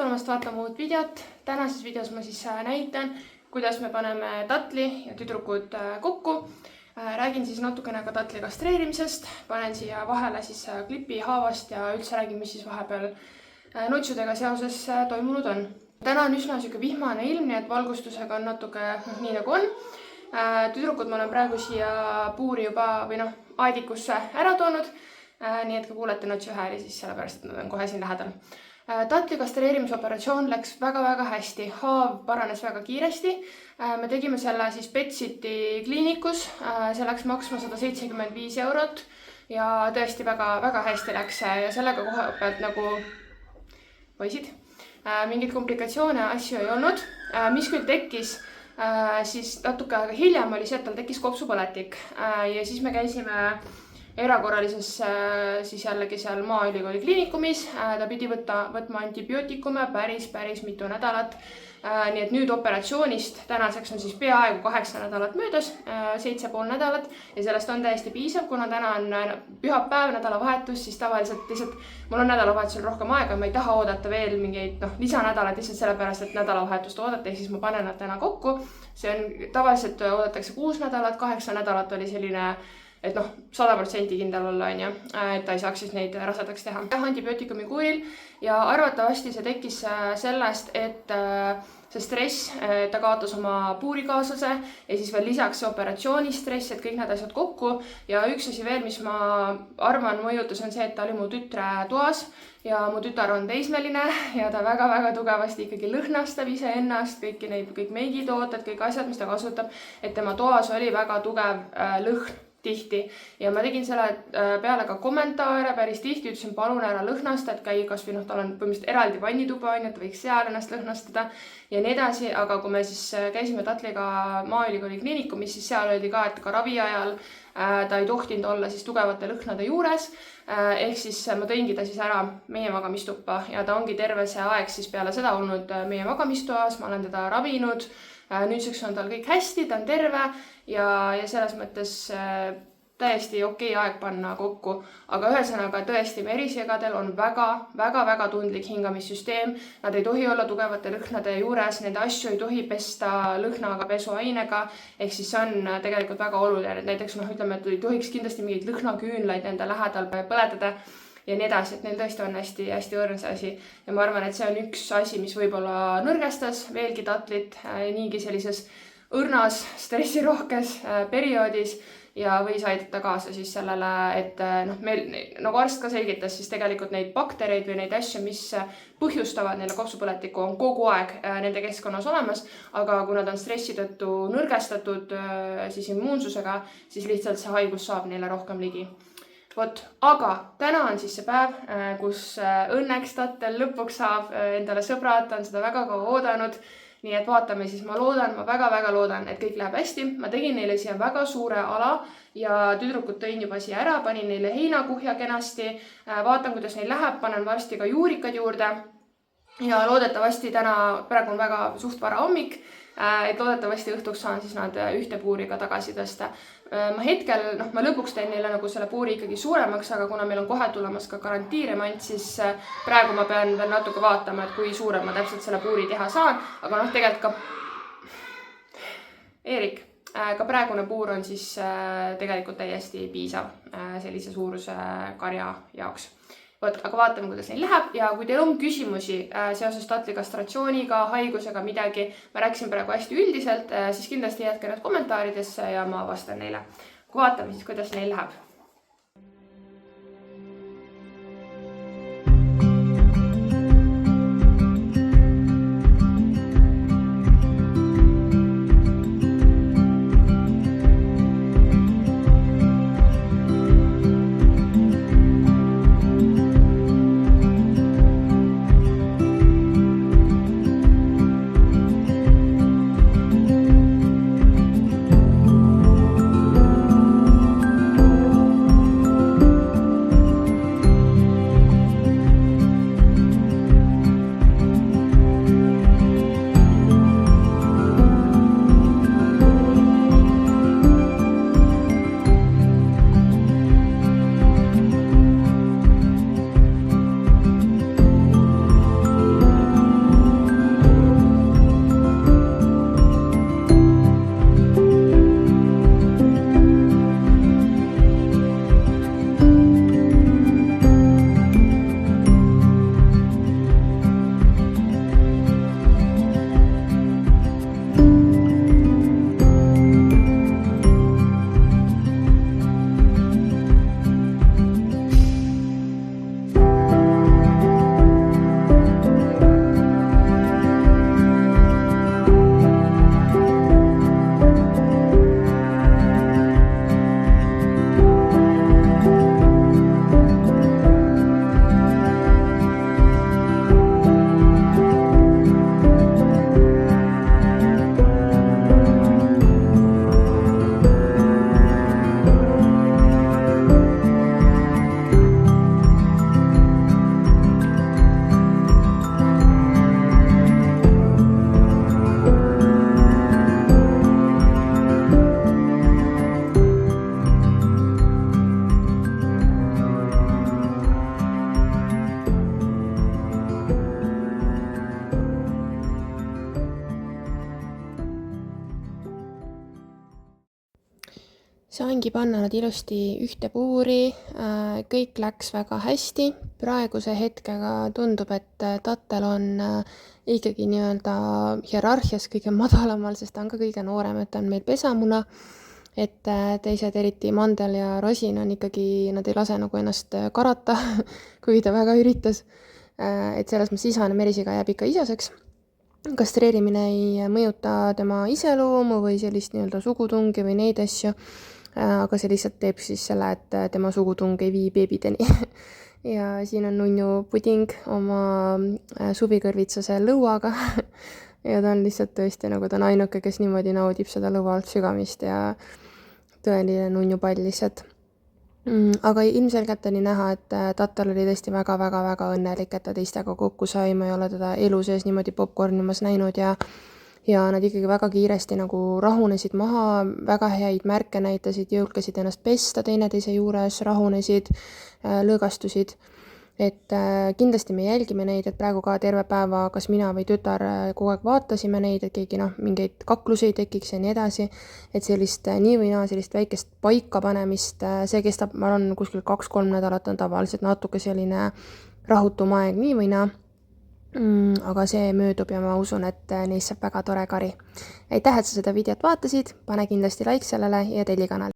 tulemast vaatama uut videot. Tänases videos ma siis näitan, kuidas me paneme tatli ja tüdrukud kokku. Räägin siis natukene ka tatli kastreerimisest, panen siia vahele siis klipi haavast ja üldse räägin, mis siis vahepeal nutsudega seoses toimunud on. Täna on üsna siuke vihmane ilm, nii et valgustusega on natuke nii nagu on. Tüdrukud ma olen praegu siia puuri juba või aedikusse ära toonud, nii et ka kuulete nutsu hääli siis sellepärast, et nad on kohe siin lähedal. Tatli kastreerimisoperatsioon läks väga-väga hästi, haav paranes väga kiiresti. Me tegime selle siis Betsiti kliinikus, see läks maksma 175 eurot ja tõesti väga hästi läks ja sellega koha pealt nagu poisid. Mingid komplikatsioone asju ei olnud. Mis küll tekkis, siis natuke aega hiljem oli see, et tal tekkis kopsupõletik ja siis me käisime erakorralises siis jällegi seal Maaülikooli kliinikumis. Ta pidi võtma antibiootikume päris mitu nädalat. Nii et nüüd operatsioonist tänaseks on siis peaaegu 8 nädalat möödas, 7,5 nädalat ja sellest on täiesti piisav, kuna täna on pühapäev, nädalavahetus, siis tavaliselt lihtsalt mul on nädalavahetusel rohkem aega ja ma ei taha oodata veel mingeid lisanädalat lihtsalt sellepärast, et nädalavahetust oodata ja siis ma panen nad täna kokku. See on tavaliselt oodatakse 6 nädalat, 8 nädalat oli selline et 100% kindel olla, et ta ei saaks siis neid rasedaks teha. Antibiootikumi kuuril ja arvatavasti see tekkis sellest, et see stress, ta kaotas oma puurikaaslase ja siis veel lisaks see operatsioonistress, et kõik need asjad kokku. Ja üks asi veel, mis ma arvan mõjutas, on see, et ta oli mu tütre toas ja mu tütar on teismeline ja ta väga tugevasti ikkagi lõhnastab iseennast, kõik meigitooted, kõik asjad, mis ta kasutab, et tema toas oli väga tugev lõhn tihti ja ma tegin selle peale ka kommentaare päris tihti, ütlesin palun ära lõhnasta, et käi kas või tal on põhimõtteliselt eraldi vannituba, et ta võiks seal ennast lõhnastada ja nii edasi, aga kui me siis käisime tatliga Maaülikooli kliinikumis, siis seal öeldi ka, et ka ravi ajal ta ei tohtinud olla siis tugevate lõhnade juures, ehk siis ma tõingi ta siis ära meie magamistuppa ja ta ongi terve see aeg siis peale seda olnud meie magamistoas, ma olen teda ravinud. Nüüdseks on tal kõik hästi, ta on terve ja selles mõttes täiesti okei aeg panna kokku. Aga ühesõnaga tõesti verisegadel on väga tundlik hingamissüsteem. Nad ei tohi olla tugevate lõhnade juures, nende asju ei tohi pesta lõhnaga pesuainega. Ehk siis see on tegelikult väga oluline. Näiteks ütleme, et ei tohiks kindlasti mingeid lõhnaküünlaid nende lähedal põletada. Ja nii edasi, et neil tõesti on hästi õrns asi ja ma arvan, et see on üks asi, mis võib-olla nõrgestas veelgi tatlit niigi sellises õrnas, stressirohkes perioodis ja võis aidata kaasa siis sellele, et meil, nagu arst ka selgitas, siis tegelikult neid baktereid või neid asju, mis põhjustavad neile kopsupõletikku, on kogu aeg nende keskkonnas olemas, aga kui nad on stressi tõttu nõrgestatud siis immuunsusega, siis lihtsalt see haigus saab neile rohkem ligi. Aga täna on siis see päev, kus õnneks tattel lõpuks saab endale sõbrad, ta on seda väga kaua oodanud. Nii et vaatame siis, ma väga loodan, et kõik läheb hästi. Ma tegin neile siia väga suure ala ja tüdrukud tõin juba siia ära, panin neile heinakuhja kenasti. Vaatan, kuidas neil läheb, panen varsti ka juurikad juurde. Ja loodetavasti praegu on väga suht vara hommik, et loodetavasti õhtuks saan siis nad ühte puuriga tagasi tõsta. Ma hetkel, ma lõpuks teen neile nagu selle puuri ikkagi suuremaks, aga kuna meil on kohe tulemas ka garantiiremont, siis praegu ma pean veel natuke vaatama, et kui suurem ma täpselt selle puuri teha saan. Aga tegelikult ka Eerik, ka praegune puur on siis tegelikult täiesti piisav sellise suuruse karja jaoks. Aga vaatame, kuidas neil läheb ja kui teil on küsimusi seoses tatli kastratsiooniga, haigusega midagi, ma rääkisin praegu hästi üldiselt, siis kindlasti jätke need kommentaaridesse ja ma vastan neile. Vaatame siis, kuidas neil läheb. saingi panna nad ilusti ühte puuri, kõik läks väga hästi. Praeguse hetkega tundub, et tattel on ikkagi nii-öelda hierarhias kõige madalamal, sest ta on ka kõige noorem, et ta on meil pesamuna. Et teised, eriti mandel ja rosin, on ikkagi, nad ei lase nagu ennast karata, kuigi ta väga üritas. Et selles mõttes isane merisiga jääb ikka isaseks. Kastreerimine ei mõjuta tema iseloomu või sellist nii-öelda sugutungi või neid asju, aga see lihtsalt teeb siis selle, et tema sugutung ei vii beebideni. Ja siin on nunnu puding oma suvikõrvitsase lõuaga ja ta on lihtsalt tõesti nagu ta on ainuke, kes niimoodi naudib seda lõua alt sügamist ja tõeline nunnu pall lihtsalt. Aga ilmselgelt oli näha, et tattel oli tõesti väga-väga-väga õnnelik, et ta teistega kokku sai, ma ei ole teda elu sees niimoodi popcornimas näinud ja nad ikkagi väga kiiresti nagu rahunesid maha, väga häid märke näitasid, julgesid ennast pesta teineteise juures, rahunesid, lõõgastusid. Et kindlasti me jälgime neid, et praegu ka terve päeva kas mina või tütar kogu aeg vaatasime neid, et keegi mingeid kaklusi ei tekiks ja nii edasi. Et sellist nii või naa sellist väikest paika panemist, see kestab, ma arvan, kuskil 2-3 nädalat on tavaliselt natuke selline rahutum aeg nii või naa. Aga see möödub ja ma usun, et neist saab väga tore kari. Aitäh, et sa seda videot vaatasid, pane kindlasti like sellele ja telli kanali.